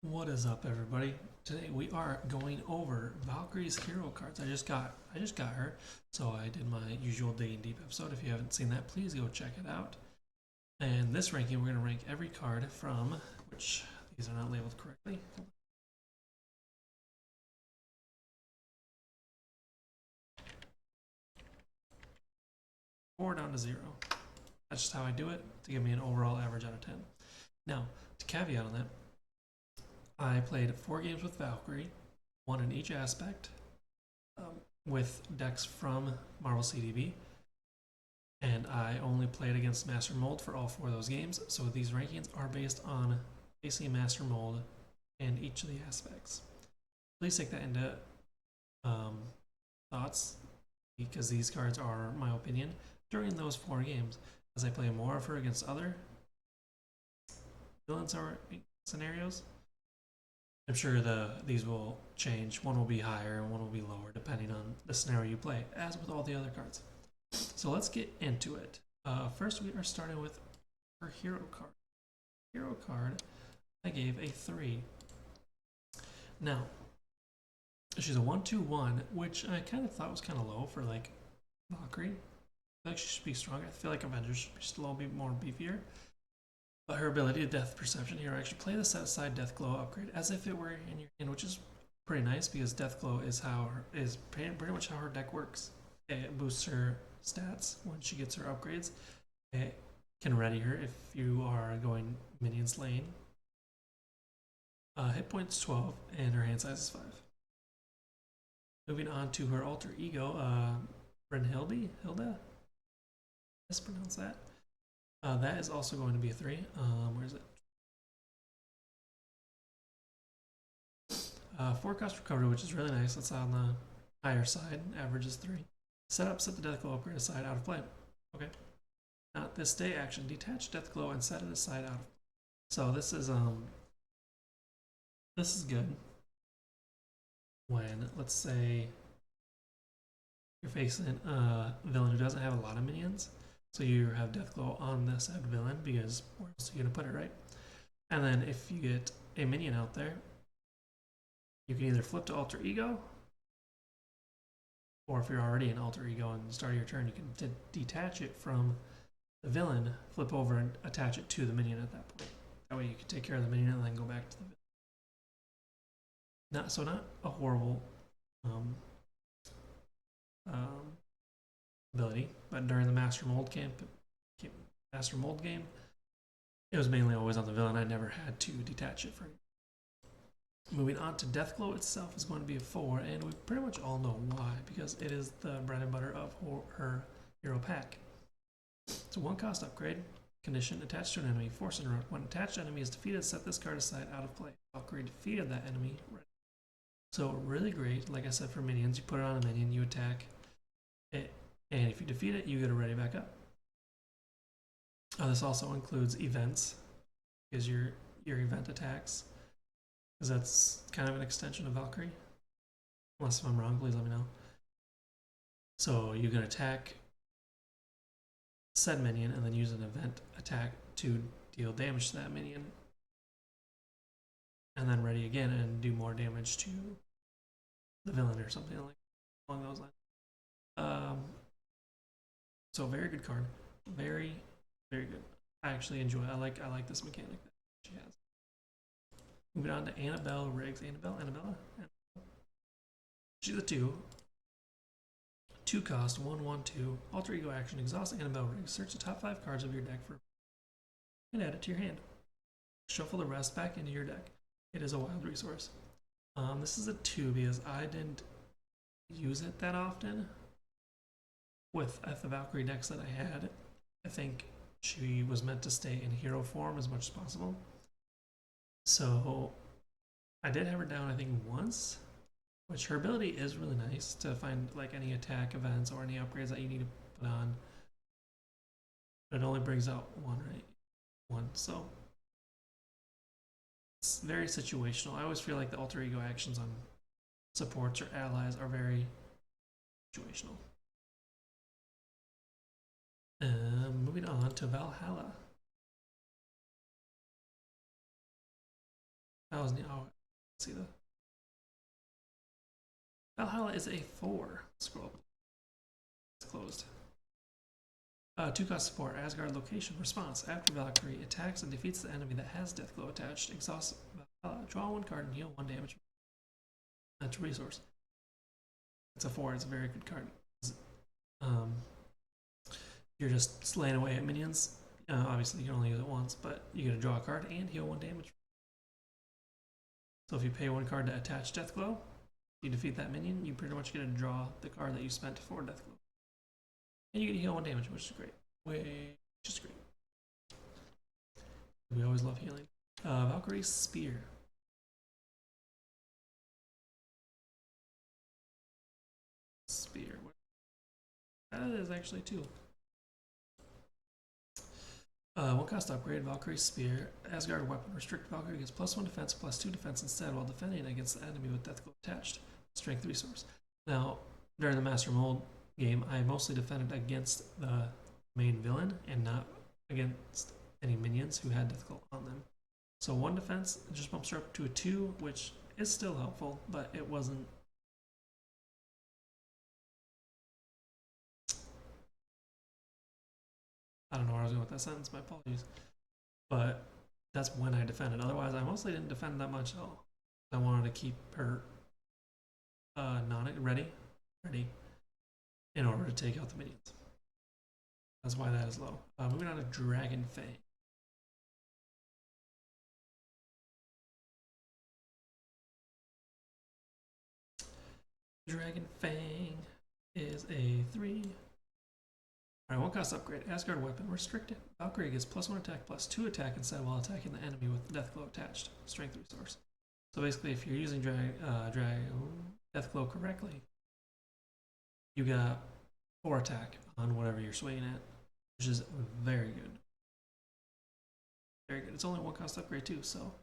What is up, everybody? Today we are going over Valkyrie's hero cards. I just got her, so I did my usual digging deep episode. If you haven't seen that, please go check it out. And this ranking, we're going to rank every card from, which these are not labeled correctly. 4 down to 0. That's just how I do it to give me an overall average out of 10. Now, to caveat on that, I played 4 games with Valkyrie, 1 in each aspect, with decks from Marvel CDB, and I only played against Master Mold for all 4 of those games, so these rankings are based on AC Master Mold and each of the aspects. Please take that into thoughts, because these cards are my opinion during those 4 games. As I play more of her against other villain scenarios, I'm sure these will change. One will be higher and one will be lower depending on the scenario you play, as with all the other cards. So let's get into it. First, we are starting with her hero card. Hero card, I gave a 3. Now, she's a 1/2/1, which I kind of thought was kind of low for like Valkyrie. I feel like she should be stronger. I feel like Avengers should be just a little bit more beefier. But her ability to Death Perception here, actually play the set aside Death Glow upgrade as if it were in your hand, which is pretty nice because Death Glow is pretty much how her deck works. It boosts her stats when she gets her upgrades. It can ready her if you are going minion slaying. Hit points 12 and her hand size is 5. Moving on to her alter ego, Hilda? Mispronounce that. That is also going to be a 3. Where is it? 4 cost recovery, which is really nice. That's on the higher side. Average is 3. Set the Death Glow upgrade aside out of play. Okay. Now this day action, detach Death Glow and set it aside out of play. So this is good when, let's say, you're facing a villain who doesn't have a lot of minions. So you have Death Glow on this said villain because where else are you going to put it, right? And then if you get a minion out there, you can either flip to Alter Ego, or if you're already in Alter Ego and the start of your turn, you can detach it from the villain, flip over and attach it to the minion at that point. That way you can take care of the minion and then go back to the villain. Not a horrible ability, but during the Master Mold game, it was mainly always on the villain. I never had to detach it from. Moving on to Death Glow itself is going to be a 4, and we pretty much all know why, because it is the bread and butter of her hero pack. It's a 1 cost upgrade. Condition, attached to an enemy, force interrupt. When attached enemy is defeated, set this card aside out of play. Valkyrie defeated that enemy. So really great. Like I said, for minions, you put it on a minion, you attack it, and if you defeat it, you get it ready back up. This also includes events, because your event attacks, because that's kind of an extension of Valkyrie. Unless if I'm wrong, please let me know. So you can attack said minion and then use an event attack to deal damage to that minion, and then ready again and do more damage to the villain or something like along those lines. So very good card, very very good. I actually enjoy it. I like this mechanic that she has. Moving on to Annabelle Riggs. Annabella. She's a 2. 2 cost, 1/1/2. Alter Ego action, exhaust Annabelle Riggs. Search the top 5 cards of your deck for and add it to your hand. Shuffle the rest back into your deck. It is a wild resource. This is a 2 because I didn't use it that often with the Valkyrie decks that I had. I think she was meant to stay in hero form as much as possible. So I did have her down, I think, once, which her ability is really nice to find like any attack events or any upgrades that you need to put on. But it only brings out 1, right? 1. So it's very situational. I always feel like the alter ego actions on supports or allies are very situational. Moving on to Valhalla. That was neat. Oh, let's see the Valhalla is a 4. Scroll up. It's closed. 2 cost support. Asgard location response. After Valkyrie attacks and defeats the enemy that has Deathglow attached, exhaust Valhalla. Draw 1 card and heal 1 damage. That's a resource. It's a 4. It's a very good card. You're just slaying away at minions. Obviously, you can only use it once, but you get to draw a card and heal 1 damage. So if you pay 1 card to attach Deathglow, you defeat that minion, you pretty much get to draw the card that you spent for Deathglow. And you get to heal 1 damage, which is great. Which is great. We always love healing. Valkyrie's Spear. Spear. That is actually 2. 1 cost upgrade, Valkyrie's Spear. Asgard weapon. Restrict Valkyrie gets +1 defense, +2 defense instead while defending against the enemy with Deathglow attached. Strength resource. Now, during the Master Mold game, I mostly defended against the main villain and not against any minions who had Deathglow on them. So 1 defense just bumps her up to a 2, which is still helpful, but it wasn't. I don't know where I was going with that sentence, my apologies. But that's when I defended. Otherwise, I mostly didn't defend that much at all. I wanted to keep her ready in order to take out the minions. That's why that is low. Moving on to Dragon Fang. Dragon Fang is a 3. Alright, 1 cost upgrade. Asgard weapon restricted. Valkyrie gets +1 attack, +2 attack instead while attacking the enemy with Deathglow attached. Strength resource. So basically, if you're using Deathglow correctly, you got 4 attack on whatever you're swinging at, which is very good. Very good. It's only 1 cost upgrade too, so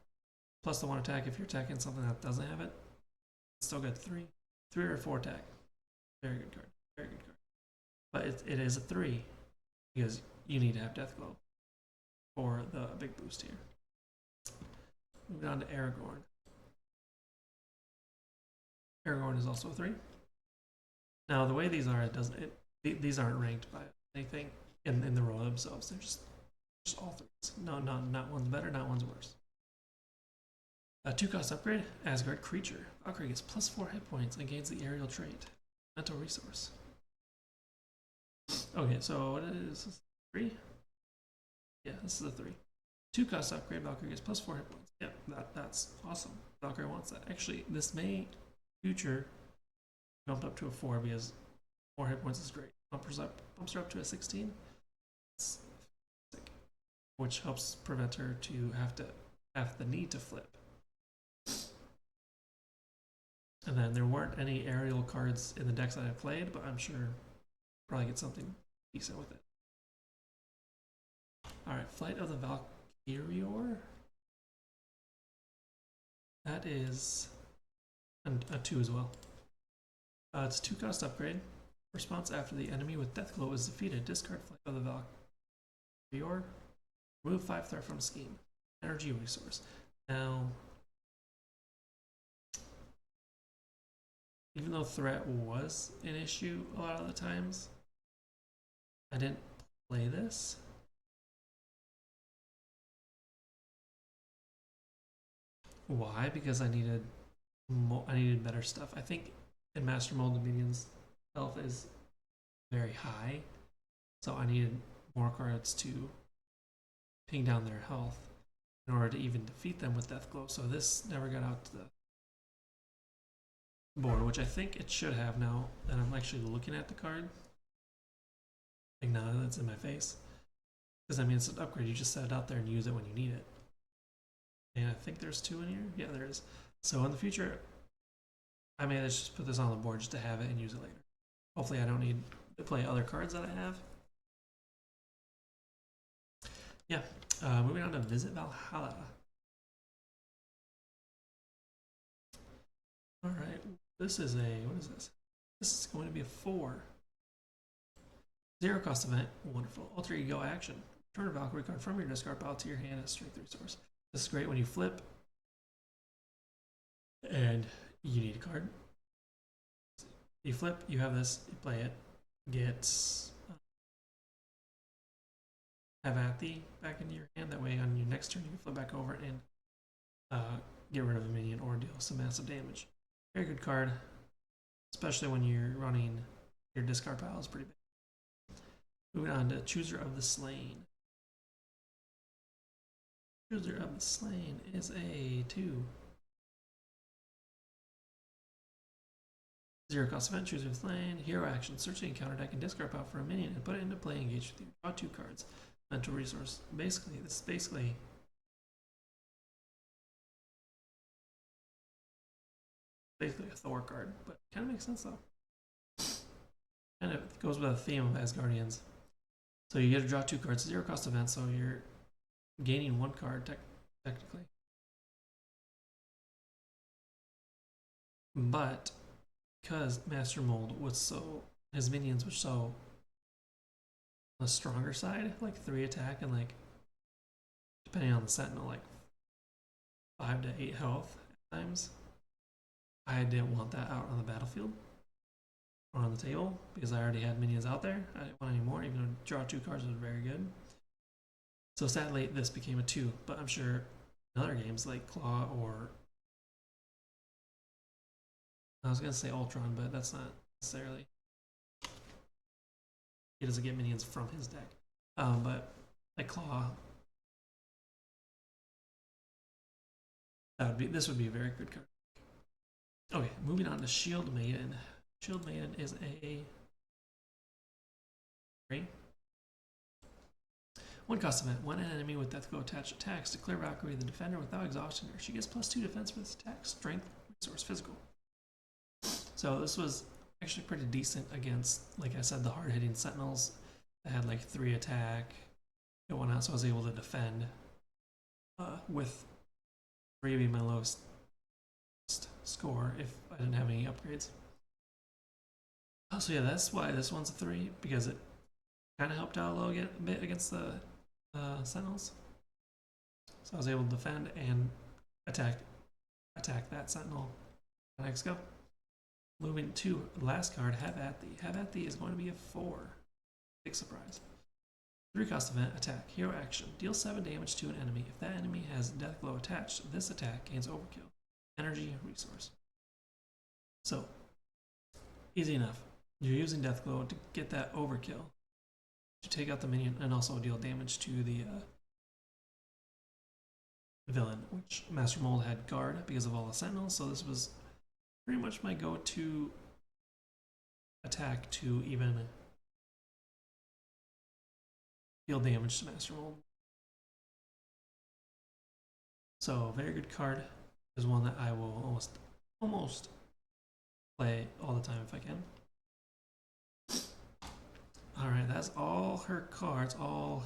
plus the 1 attack if you're attacking something that doesn't have it. It's still got 3 or 4 attack. Very good card. Very good card. But it is a 3 because you need to have Deathglow for the big boost here. Moving on to Aragorn. Aragorn is also a 3. Now the way these are, these aren't ranked by anything in the row themselves. They're just all 3s. No, not one's better, not one's worse. 2 cost upgrade. Asgard creature. Valkyrie gets +4 hit points and gains the aerial trait. Mental resource. Okay, so what is this? 3? Yeah, this is a 3. 2 cost upgrade. Valkyrie gets +4 hit points. Yeah, that's awesome. Valkyrie wants that. Actually, this may future bumped up to a 4 because 4 hit points is great. Bumps her up to a 16. Which helps prevent her to have the need to flip. And then there weren't any aerial cards in the decks that I played, but I'm sure probably get something decent with it. Alright, Flight of the Valkyrie. That is a 2 as well. It's a 2 cost upgrade. Response after the enemy with Deathglow is defeated. Discard Flight of the Valkyrie. Remove 5 threat from scheme. Energy resource. Now, even though threat was an issue a lot of the times, I didn't play this. Why? Because I needed better stuff. I think in Master Mold, the minions' health is very high, so I needed more cards to ping down their health in order to even defeat them with Deathglow. So this never got out to the board, which I think it should have now that I'm actually looking at the card. Like now that it's in my face. Because I mean, it's an upgrade. You just set it out there and use it when you need it. And I think there's 2 in here. Yeah, there is. So in the future, I may just put this on the board just to have it and use it later. Hopefully I don't need to play other cards that I have. Yeah, moving on to Visit Valhalla. Alright, this is what is this? This is going to be a 4. 0 cost event, wonderful. Alter Ego action. Return a Valkyrie card from your discard pile to your hand as strength resource. This is great when you flip And you need a card. You flip, you have this, you play it, get have at thee back into your hand. That way on your next turn you can flip back over and get rid of a minion or deal some massive damage. Very good card, especially when you're running your discard pile is pretty big. Moving on to Chooser of the Slain. Chooser of the Slain is a 2. 0 cost event, Chooser of the Slain, hero action, search the encounter deck and discard pile for a minion and put it into play, engage with you. Draw 2 cards. Mental resource. Basically, this is basically a Thor card, but kind of makes sense though. Kind of goes with the theme of Asgardians. So you get to draw 2 cards, 0 cost event, so you're gaining 1 card technically. But because Master Mold was so, his minions were so on the stronger side, like 3 attack and like, depending on the Sentinel, like 5 to 8 health at times. I didn't want that out on the battlefield or on the table because I already had minions out there. I didn't want any more, even though draw 2 cards was very good. So sadly, this became a 2, but I'm sure in other games like Claw or I was gonna say Ultron, but that's not necessarily. He doesn't get minions from his deck, but like Claw, this would be a very good card. Okay, moving on to Shield Maiden. Shield Maiden is a 3. 1 cost event. When an enemy with Deathglow attached attacks, declare Valkyrie the defender without exhaustion her. She gets +2 defense for this attack. Strength, resource, physical. So this was actually pretty decent against, like I said, the hard-hitting Sentinels that had like 3 attack and whatnot, so I was able to defend with 3 being my lowest score if I didn't have any upgrades. So yeah, that's why this one's a 3, because it kind of helped out a little bit against the Sentinels. So I was able to defend and attack that Sentinel. Next go. Moving to the last card, Have At Thee. Have At Thee is going to be a 4. Big surprise. 3 cost event, attack, hero action. Deal 7 damage to an enemy. If that enemy has Deathglow attached, this attack gains overkill. Energy, resource. So, easy enough. You're using Deathglow to get that overkill, to take out the minion and also deal damage to the villain, which Master Mold had guard because of all the Sentinels, so this was pretty much my go-to attack to even deal damage to Master Mold. So very good card. Is one that I will almost play all the time if I can. Alright, that's all her cards, all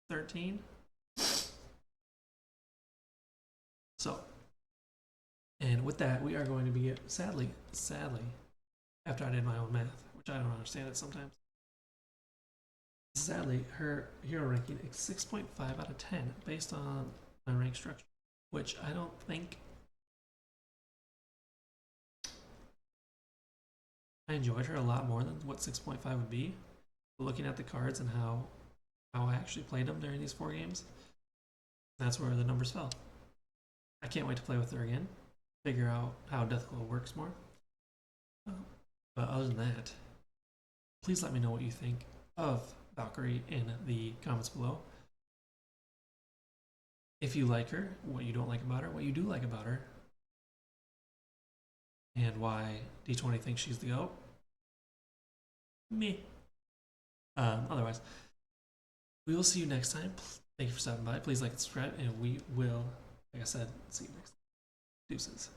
13. So, and with that, we are going to be, sadly, after I did my own math, which I don't understand it sometimes, sadly, her hero ranking is 6.5 out of 10 based on my rank structure, which I don't think I enjoyed her a lot more than what 6.5 would be. Looking at the cards and how I actually played them during these 4 games, that's where the numbers fell. I can't wait to play with her again, figure out how Deathglow works more. But other than that, please let me know what you think of Valkyrie in the comments below. If you like her, what you don't like about her, what you do like about her, and why D20 thinks she's the GOAT. Me. Otherwise, we will see you next time. Thank you for stopping by. Please like and subscribe, and we will, like I said, see you next time. Deuces.